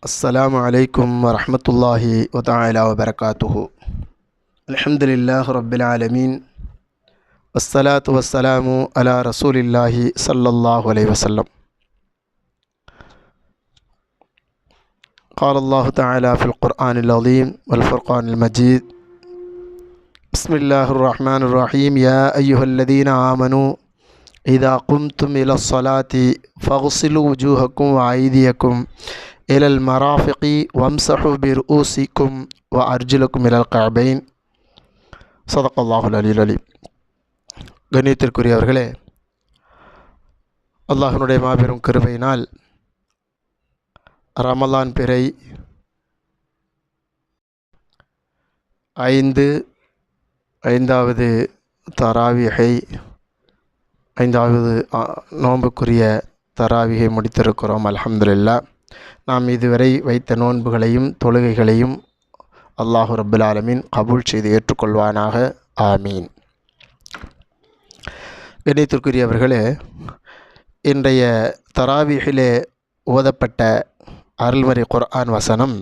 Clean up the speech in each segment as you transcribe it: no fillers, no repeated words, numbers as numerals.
السلام عليكم ورحمة الله وتعالى وبركاته. الحمد لله رب العالمين والصلاة والسلام على رسول الله صلى الله عليه وسلم. قال الله تعالى في القرآن العظيم والفرقان المجيد: بسم الله الرحمن الرحيم. يا أيها الذين آمنوا إذا قمتم إلى الصلاة فاغسلوا وجوهكم وأيديكم إلى المرافق وامسحوا برؤوسكم وأرجلكم إلى الكعبين. صدق الله العلي العليم. கண்ணியத்திற்குரியவர்களே, அல்லாஹ்வுடைய மாபெரும் கிருபையினால் ரமலான் பிறை 5வது தராவிகை 5வது நோன்புக்குரிய தராவிகை முடித்திருக்கிறோம். அல்ஹம்துலில்லாஹ். நாம் இதுவரை வைத்த நோன்புகளையும் தொழுகைகளையும் அல்லாஹு ரப்புல் ஆலமீன் கபூல் செய்து ஏற்றுக்கொள்வானாக. ஆமீன். கண்ணியத்திற்குரியவர்களே, இன்றைய தராவிகிலே ஓதப்பட்ட அருள்மறை குர்ஆன் வசனம்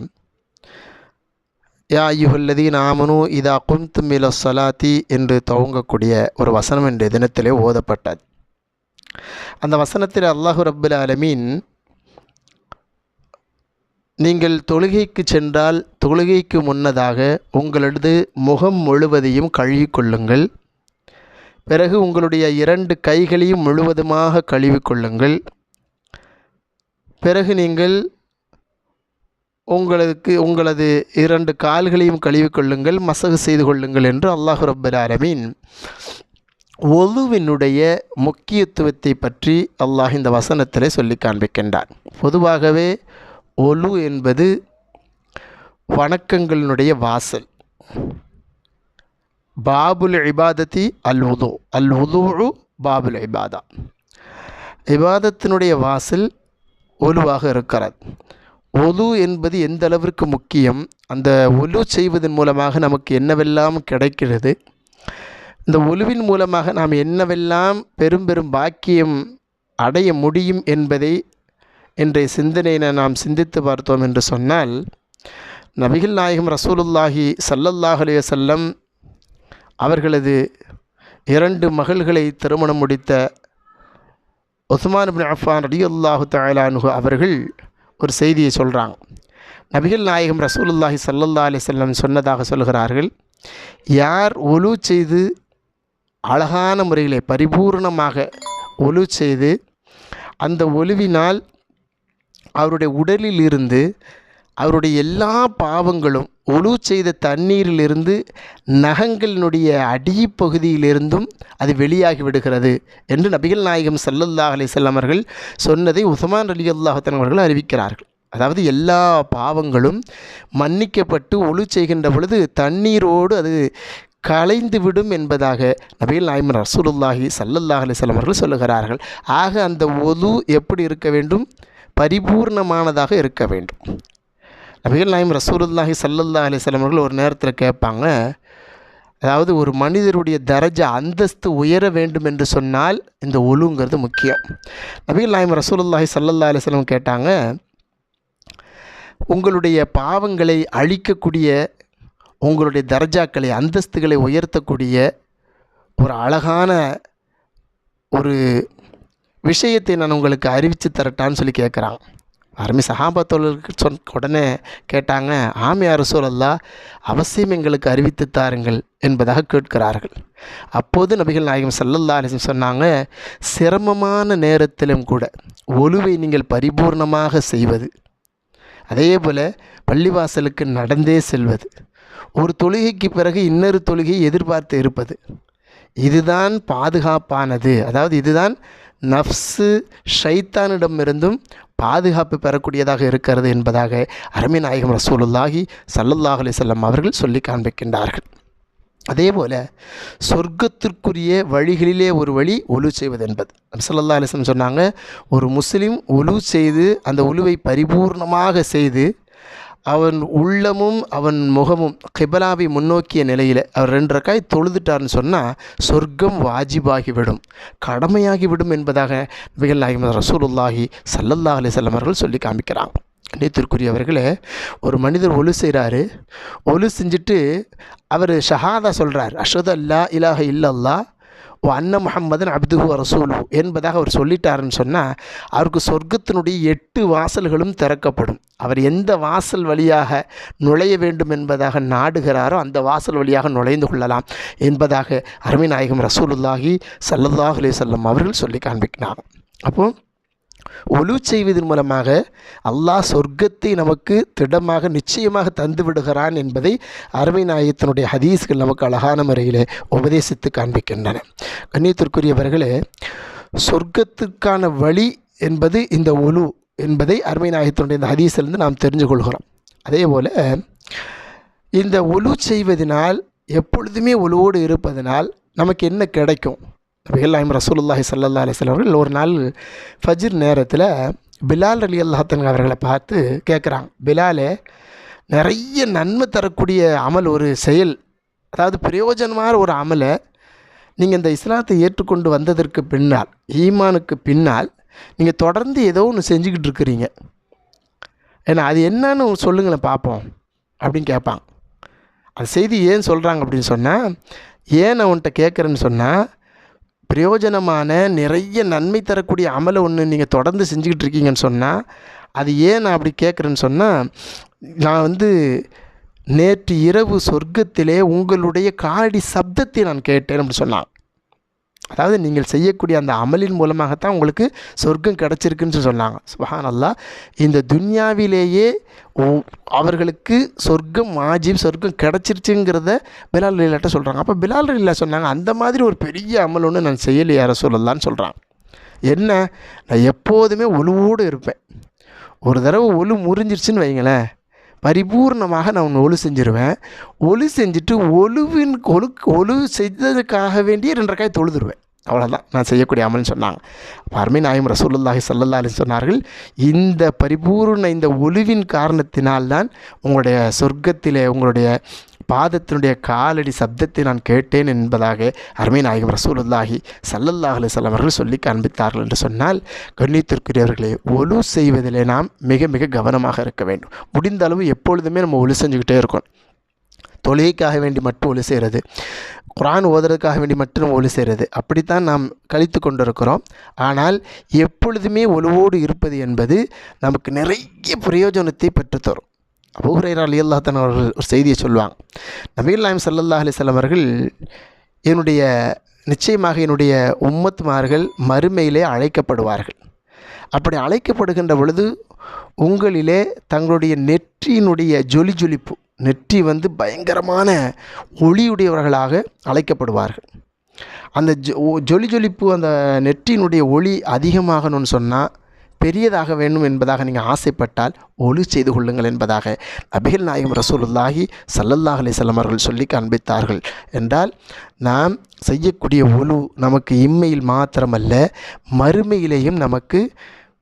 யா அய்யுஹல்லதீன ஆமனு இதா கும்தும் இலஸ் ஸலாத்தி என்று துவங்கக்கூடிய ஒரு வசனம் இன்றைய தினத்திலே ஓதப்பட்டது. அந்த வசனத்தில் அல்லாஹு ரப்புல் ஆலமீன், நீங்கள் தொழுகைக்கு சென்றால் தொழுகைக்கு முன்னதாக உங்களது முகம் முழுவதையும் கழுவிக்கொள்ளுங்கள், பிறகு உங்களுடைய 2 கைகளையும் முழுவதுமாக கழுவிக்கொள்ளுங்கள், பிறகு நீங்கள் உங்களது 2 கால்களையும் கழுவிக்கொள்ளுங்கள், மசகு செய்து கொள்ளுங்கள் என்று அல்லாஹு ரப்புல் ஆலமீன் ஒதுவினுடைய முக்கியத்துவத்தை பற்றி அல்லாஹ் இந்த வசனத்தில் சொல்லி காண்பிக்கின்றான். பொதுவாகவே ஒலு என்பது வணக்கங்களினுடைய வாசல். பாபுல் இபாதத்தி அல் உது, அல் உது பாபுல் இபாதா, இபாதத்தினுடைய வாசல் ஒலுவாக இருக்கிறது. ஒலு என்பது எந்த அளவிற்கு முக்கியம், அந்த ஒலு செய்வதன் மூலமாக நமக்கு என்னவெல்லாம் கிடைக்கிறது, இந்த ஒலுவின் மூலமாக நாம் என்னவெல்லாம் பெரும் பாக்கியம் அடைய முடியும் என்பதை இன்றைய சிந்தனையை நாம் சிந்தித்து பார்த்தோம் என்று சொன்னால், நபிகள் நாயகம் ரசூலுல்லாஹி ஸல்லல்லாஹு அலைஹி வஸல்லம் அவர்களது 2 மகள்களை திருமணம் முடித்த உஸ்மான் இப்னு அஃபான் ரலியல்லாஹு தஆலா அன்ஹு அவர்கள் ஒரு செய்தியை சொல்கிறாங்க. நபிகள் நாயகம் ரசூலுல்லாஹி ஸல்லல்லாஹு அலைஹி வஸல்லம் சொன்னதாக சொல்கிறார்கள், யார் ஒலு செய்து அழகான முறையிலே பரிபூர்ணமாக ஒலு செய்து அந்த ஒலுவினால் அவருடைய உடலில் இருந்து அவருடைய எல்லா பாவங்களும் ஒலு செய்த தண்ணீரிலிருந்து நகங்களினுடைய அடிப்பகுதியிலிருந்தும் அது வெளியாகி விடுகிறது என்று நபிகள் நாயகம் ஸல்லல்லாஹு அலைஹி வஸல்லம் அவர்கள் சொன்னதை உஸ்மான் ரலியல்லாஹு தஆலா அவர்கள் அறிவிக்கிறார்கள். அதாவது எல்லா பாவங்களும் மன்னிக்கப்பட்டு ஒலு செய்கின்ற பொழுது தண்ணீரோடு அது கலைந்து விடும் என்பதாக நபிகள் நாயகம் ரசூலுல்லாஹி ஸல்லல்லாஹு அலைஹி வஸல்லம் அவர்கள் சொல்லுகிறார்கள். ஆக அந்த ஒலு எப்படி இருக்க வேண்டும்? பரிபூர்ணமானதாக இருக்க வேண்டும். நபிகள் நாயகம் ரசூலுல்லாஹி ஸல்லல்லாஹு அலைஹி வஸல்லம் அவர்கள் ஒரு நேரத்தில் கேட்பாங்க, அதாவது ஒரு மனிதருடைய தரஜா அந்தஸ்து உயர வேண்டும் என்று சொன்னால் இந்த ஒலுங்கிறது முக்கியம். நபிகள் நாயகம் ரசூலுல்லாஹி ஸல்லல்லாஹு அலைஹி வஸல்லம் கேட்டாங்க, உங்களுடைய பாவங்களை அழிக்கக்கூடிய, உங்களுடைய தரஜாக்களை அந்தஸ்துகளை உயர்த்தக்கூடிய ஒரு அழகான ஒரு விஷயத்தை நான் உங்களுக்கு அறிவித்து தரட்டான்னு சொல்லி கேட்குறாங்க. அருமை சஹாபாத்தோழர்களுக்கு உடனே கேட்டாங்க, ஆம் யா ரசூலல்லாஹ், அவசியம் எங்களுக்கு அறிவித்து தாருங்கள் என்பதாக கேட்கிறார்கள். அப்போது நபிகள் நாயகம் ஸல்லல்லாஹு அலைஹி வஸல்லம் சொன்னாங்க, சிரமமான நேரத்திலும் கூட ஒலுவை நீங்கள் பரிபூர்ணமாக செய்வது, அதே போல் பள்ளிவாசலுக்கு நடந்தே செல்வது, ஒரு தொழுகைக்கு பிறகு இன்னொரு தொழுகையை எதிர்பார்த்து இருப்பது, இதுதான் பாதுகாப்பானது. அதாவது இதுதான் நஃப்ஸு ஷைத்தானிடமிருந்தும் பாதுகாப்பு பெறக்கூடியதாக இருக்கிறது என்பதாக அருமை நாயகம் ரசூலுல்லாஹி ஸல்லல்லாஹு அலைஹி வஸல்லம் அவர்கள் சொல்லி காண்பிக்கின்றார்கள். அதே போல் சொர்க்கத்திற்குரிய வழிகளிலே ஒரு வழி ஒலு செய்வது என்பது. நபி ஸல்லல்லாஹு அலைஹி வஸல்லம் சொன்னாங்க, ஒரு முஸ்லீம் ஒலு செய்து அந்த ஒலுவை பரிபூர்ணமாக செய்து அவன் உள்ளமும் அவன் முகமும் கிபலாவை முன்னோக்கிய நிலையில் அவர் 2 ரக்காய் தொழுதுட்டார்னு சொன்னால் சொர்க்கம் வாஜிபாகிவிடும், கடமையாகிவிடும் என்பதாக நபிகள் நாயகம் ரசூலுல்லாஹி ஸல்லல்லாஹு அலைஹி வஸல்லம் அவர்கள் சொல்லி காமிக்கிறாங்க. கண்ணியத்திற்குரியவர்களே, ஒரு மனிதர் ஒலு செய்கிறாரு. ஒலு செஞ்சுட்டு அவர் ஷஹாதா சொல்கிறார், அஷ்ஹது அல்லா இலாஹ இல்லல்லாஹ் வ அன்ன முஹம்மதன் அப்துஹு வ ரசூலுஹு என்பதாக அவர் சொல்லிட்டாருன்னு சொன்னால் அவருக்கு சொர்க்கத்தினுடைய 8 வாசல்களும் திறக்கப்படும். அவர் எந்த வாசல் வழியாக நுழைய வேண்டும் என்பதாக நாடுகிறாரோ அந்த வாசல் வழியாக நுழைந்து கொள்ளலாம் என்பதாக அருமை நாயகம் ரசூலுல்லாஹி ஸல்லல்லாஹு அலைஹி வஸல்லம் அவர்கள் சொல்லி காண்பிக்கிறார். அப்போது ஒலு செய்வதன் மூலமாக அல்லாஹ் சொர்க்கத்தை நமக்கு திடமாக நிச்சயமாக தந்து விடுகிறான் என்பதை அருமை நாயகத்தினுடைய ஹதீஸ்கள் நமக்கு அழகான முறையில் உபதேசித்து காண்பிக்கின்றன. கண்ணியத்திற்குரியவர்களே, சொர்க்கத்திற்கான வழி என்பது இந்த ஒலு என்பதை அருமை நாயகத்தினுடைய இந்த ஹதீஸிலிருந்து நாம் தெரிஞ்சு கொள்கிறோம். அதே போல் இந்த ஒலு செய்வதனால், எப்பொழுதுமே ஒலுவோடு இருப்பதனால் நமக்கு என்ன கிடைக்கும்? நபிகள் நாயகம் ரசூலுல்லாஹி ஸல்லல்லாஹு அலைஹி வஸல்லம் அவர்கள் ஒரு நாள் ஃபஜ்ர் நேரத்தில் பிலால் ரலியல்லாஹு அன்ஹு அவர்களை பார்த்து கேட்குறாங்க, பிலாலே, நிறைய நன்மை தரக்கூடிய அமல் ஒரு செயல், அதாவது பிரயோஜனமான ஒரு அமலை நீங்கள் இந்த இஸ்லாத்தை ஏற்றுக்கொண்டு வந்ததற்கு பின்னால், ஈமானுக்கு பின்னால் நீங்கள் தொடர்ந்து ஏதோ ஒன்று செஞ்சுக்கிட்டு இருக்கிறீங்க, ஏன்னா அது என்னன்னு சொல்லுங்களேன் பார்ப்போம் அப்படின்னு கேட்பாங்க. அந்த செய்தி ஏன் சொல்கிறாங்க அப்படின்னு சொன்னால், ஏன் நான் உன்கிட்ட கேட்குறேன்னு சொன்னால், பிரயோஜனமான நிறைய நன்மை தரக்கூடிய அமலை ஒன்று நீங்கள் தொடர்ந்து செஞ்சுக்கிட்டு இருக்கீங்கன்னு சொன்னால், அது ஏன் நான் அப்படி கேட்குறேன்னு சொன்னால், நான் நேற்று இரவு சொர்க்கத்திலே உங்களுடைய காலடி சப்தத்தை நான் கேட்டேன் அப்படி சொன்னான். அதாவது நீங்கள் செய்யக்கூடிய அந்த அமலின் மூலமாகத்தான் உங்களுக்கு சொர்க்கம் கிடச்சிருக்குன்னு சொன்னாங்க. சுப்ஹானல்லாஹ். இந்த துன்யாவிலேயே அவர்களுக்கு சொர்க்கம் வாஜிப், சொர்க்கம் கிடச்சிருச்சுங்கிறத பிலால் ரலியல்லாஹு சொல்கிறாங்க. அப்போ பிலால் ரலியல்லாஹு சொன்னாங்க, அந்த மாதிரி ஒரு பெரிய அமல் ஒன்று நான் செய்யலையா ரசூலுல்லாஹ்னு சொல்கிறாங்க. என்ன, நான் எப்போதுமே ஒலுவோடு இருப்பேன். ஒரு தடவை ஒலு முறிஞ்சிருச்சுன்னு வைங்களேன், பரிபூர்ணமாக நான் ஒன்று ஒலு செஞ்சுருவேன். ஒலு செஞ்சுட்டு ஒலு செய்ததுக்காக வேண்டிய 2 ரக்காய் தொழுதுருவேன். அவ்வளோதான் நான் செய்யக்கூடிய அமல்னு சொன்னாங்க. அருமை நாயகம் ரசூலுல்லாஹி ஸல்லல்லாஹு அலைஹி சொன்னார்கள், இந்த பரிபூர்ண இந்த ஒலுவின் காரணத்தினால்தான் உங்களுடைய சொர்க்கத்திலே உங்களுடைய பாதத்தினுடைய காலடி சப்தத்தை நான் கேட்டேன் என்பதாக அருமை நாயகம் ரசூலுல்லாஹி ஸல்லல்லாஹு அலைஹி வஸல்லம் அவர்கள் சொல்லி காண்பித்தார்கள் என்று சொன்னால், கண்ணியத்திற்குரியவர்களே, ஒலு செய்வதிலே நாம் மிக மிக கவனமாக இருக்க வேண்டும். முடிந்த அளவு எப்பொழுதுமே நம்ம ஒலு செஞ்சுக்கிட்டே இருக்கணும். தொழுகைக்காக வேண்டி மட்டும் ஒலு செய்கிறது, குர்ஆன் ஓதுறதுக்காக வேண்டி மட்டும் நம்ம ஒலு செய்கிறது, அப்படித்தான் நாம் கழித்து கொண்டிருக்கிறோம். ஆனால் எப்பொழுதுமே ஒலுவோடு இருப்பது என்பது நமக்கு நிறைய பிரயோஜனத்தை பெற்றுத்தரும். அபூ ஹுரைரா ரலியல்லாஹு அன்ஹு அவர்கள் ஒரு செய்தியை சொல்லுவாங்க. நபிகள் நாயகம் ஸல்லல்லாஹு அலைஹி வஸல்லம் அவர்கள், நிச்சயமாக என்னுடைய உம்மத்துமார்கள் மறுமையிலே அழைக்கப்படுவார்கள். அப்படி அழைக்கப்படுகின்ற பொழுது உங்களிலே தங்களுடைய நெற்றியினுடைய ஜொலிப்பு, நெற்றி பயங்கரமான ஒளியுடையவர்களாக அழைக்கப்படுவார்கள். அந்த ஜொலிப்பு, அந்த நெற்றியினுடைய ஒளி அதிகமாகணும்னு சொன்னால், பெரியதாக வேண்டும் என்பதாக நீங்கள் ஆசைப்பட்டால் ஒலு செய்து கொள்ளுங்கள் என்பதாக நபிகள் நாயகம் ரசூலுல்லாஹி ஸல்லல்லாஹு அலைஹி வஸல்லம் அவர்கள் சொல்லி காண்பித்தார்கள். என்றால் நாம் செய்யக்கூடிய ஒலு நமக்கு இம்மையில் மாத்திரமல்ல, மறுமையிலேயும் நமக்கு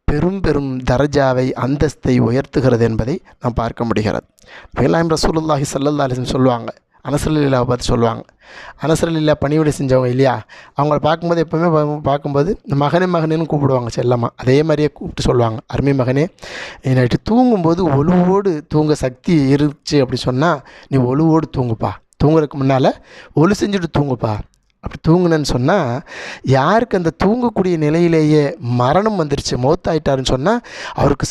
பெரும் பெரும் தரஜாவை, அந்தஸ்தை உயர்த்துகிறது என்பதை நாம் பார்க்க முடிகிறது. நபிகள் நாயகம் ரசூலுல்லாஹி ஸல்லல்லாஹு அலைஹி வஸல்லம் சொல்லுவாங்க, அனஸ் ரலியல்லாஹு பார்த்து சொல்லுவாங்க. அனஸ் ரலியல்லாஹு பணிவிடை செஞ்சவங்க இல்லையா, அவங்கள பார்க்கும்போது எப்போவுமே பார்க்கும்போது மகனேன்னு கூப்பிடுவாங்க செல்லமாக. அதே மாதிரியே கூப்பிட்டு சொல்லுவாங்க, அருமை மகனே, நீ நைட்டு தூங்கும்போது ஒலுவோடு தூங்க சக்தி இருந்துச்சு அப்படி சொன்னால் நீ ஒலுவோடு தூங்குப்பா, தூங்குறதுக்கு முன்னால் ஒலு செஞ்சுட்டு தூங்குப்பா. அப்படி தூங்குனேன்னு சொன்னால், யாருக்கு அந்த தூங்கக்கூடிய நிலையிலேயே மரணம் வந்துருச்சு, மௌத்தாயிட்டாருன்னு சொன்னால் அவருக்கு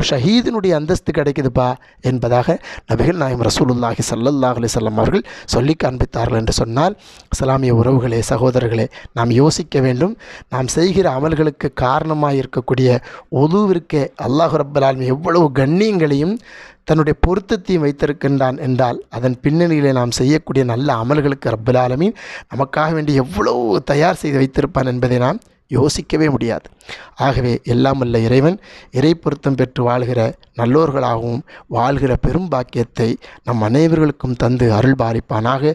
ஷஹீதினுடைய அந்தஸ்து கிடைக்குதுப்பா என்பதாக நபிகள் நாயகம் ரசூலுல்லாஹி ஸல்லல்லாஹு அலைஹி வஸல்லம் அவர்கள் சொல்லி காண்பித்தார்கள் என்று சொன்னால், இஸ்லாமிய உறவுகளே, சகோதரர்களே, நாம் யோசிக்க வேண்டும். நாம் செய்கிற அமல்களுக்கு காரணமாக இருக்கக்கூடிய ஒதுவிற்கு அல்லாஹ் ரப்பல் ஆலமீன் எவ்வளவு கண்ணியங்களையும் தன்னுடைய பொருத்தத்தையும் வைத்திருக்கின்றான் என்றால், அதன் பின்னணியிலே நாம் செய்யக்கூடிய நல்ல அமல்களுக்கு ரப்பல் ஆலமீன் நமக்காக வேண்டி எவ்வளவு தயார் செய்து வைத்திருப்பான் என்பதை நாம் யோசிக்கவே முடியாது. ஆகவே எல்லாம் வல்ல இறைவன் இறை பொருத்தம் பெற்று வாழ்கிற நல்லோர்களாகவும் வாழ்கிற பெரும் பாக்கியத்தை நம் அனைவர்களுக்கும் தந்து அருள் பாலிப்பானாக.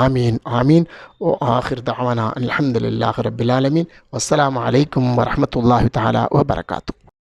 ஆமீன் ஆமீன். ஓ ஆஹிர் தஅவானா அல்ஹம்துலில்லாஹி ரப்பில் ஆலமீன். வஸ்ஸலாமு அலைக்கும் வரஹ்மத்துல்லாஹி தஆலா வபரகாத்துஹு.